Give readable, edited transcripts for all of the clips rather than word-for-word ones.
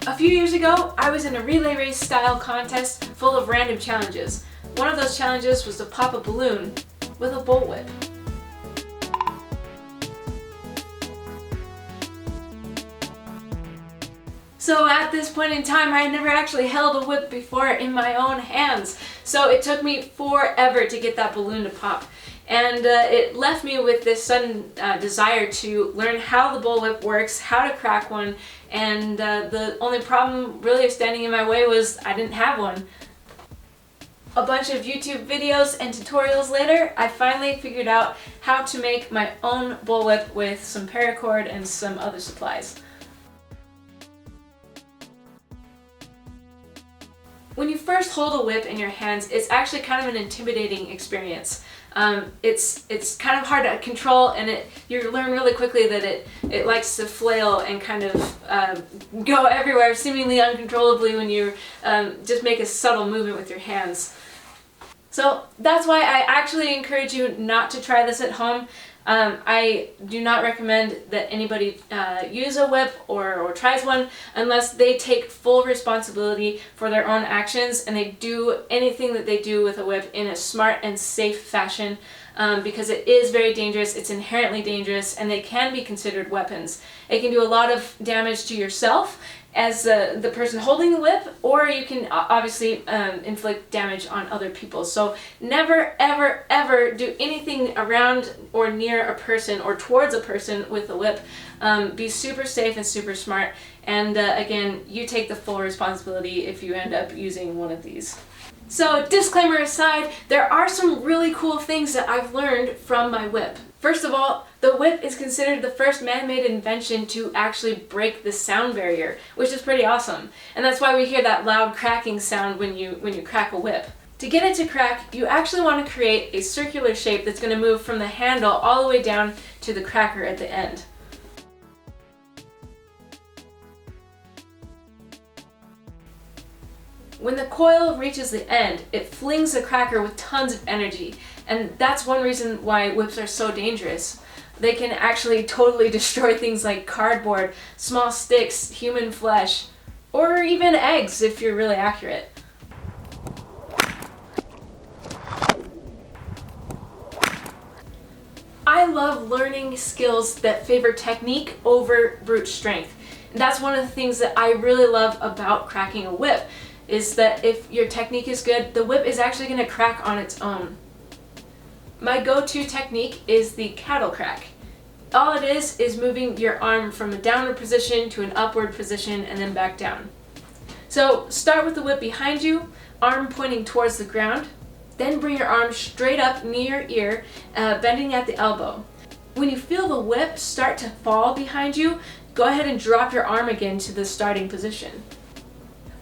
A few years ago, I was in a relay race style contest full of random challenges. One of those challenges was to pop a balloon with a bullwhip. So at this point in time, I had never actually held a whip before in my own hands. So it took me forever to get that balloon to pop. And it left me with this sudden desire to learn how the bullwhip works, how to crack one, and the only problem really standing in my way was I didn't have one. A bunch of YouTube videos and tutorials later, I finally figured out how to make my own bullwhip with some paracord and some other supplies. When you first hold a whip in your hands, it's actually kind of an intimidating experience. It's kind of hard to control, and you learn really quickly that it likes to flail and kind of go everywhere seemingly uncontrollably when you just make a subtle movement with your hands. So that's why I actually encourage you not to try this at home. I do not recommend that anybody use a whip or tries one unless they take full responsibility for their own actions and they do anything that they do with a whip in a smart and safe fashion, because it is very dangerous, it's inherently dangerous, and they can be considered weapons. It can do a lot of damage to yourself as the person holding the whip, or you can obviously inflict damage on other people. So never, ever, ever do anything around or near a person or towards a person with a whip. Be super safe and super smart, and again, you take the full responsibility if you end up using one of these. So disclaimer aside, there are some really cool things that I've learned from my whip. First of all, the whip is considered the first man-made invention to actually break the sound barrier, which is pretty awesome. And that's why we hear that loud cracking sound when you crack a whip. To get it to crack, you actually want to create a circular shape that's going to move from the handle all the way down to the cracker at the end. When the coil reaches the end, it flings the cracker with tons of energy, and that's one reason why whips are so dangerous. They can actually totally destroy things like cardboard, small sticks, human flesh, or even eggs if you're really accurate. I love learning skills that favor technique over brute strength. And that's one of the things that I really love about cracking a whip, is that if your technique is good, the whip is actually going to crack on its own. My go-to technique is the cattle crack. All it is moving your arm from a downward position to an upward position and then back down. So start with the whip behind you, arm pointing towards the ground, then bring your arm straight up near your ear, bending at the elbow. When you feel the whip start to fall behind you, go ahead and drop your arm again to the starting position.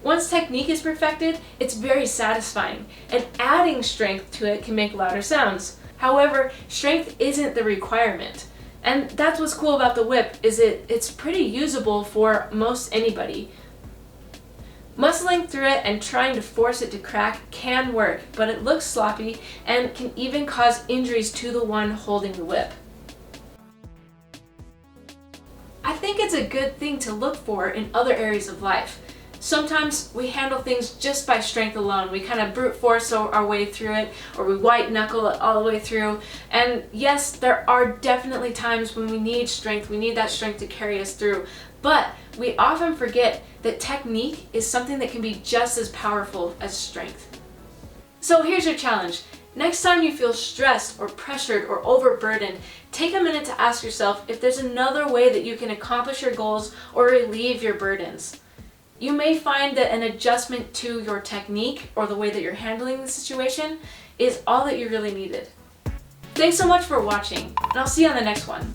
Once technique is perfected, it's very satisfying, and adding strength to it can make louder sounds. However, strength isn't the requirement. And that's what's cool about the whip, is it's pretty usable for most anybody. Muscling through it and trying to force it to crack can work, but it looks sloppy and can even cause injuries to the one holding the whip. I think it's a good thing to look for in other areas of life. Sometimes we handle things just by strength alone. We kind of brute force our way through it, or we white knuckle it all the way through. And yes, there are definitely times when we need strength. We need that strength to carry us through. But we often forget that technique is something that can be just as powerful as strength. So here's your challenge. Next time you feel stressed or pressured or overburdened, take a minute to ask yourself if there's another way that you can accomplish your goals or relieve your burdens. You may find that an adjustment to your technique or the way that you're handling the situation is all that you really needed. Thanks so much for watching, and I'll see you on the next one.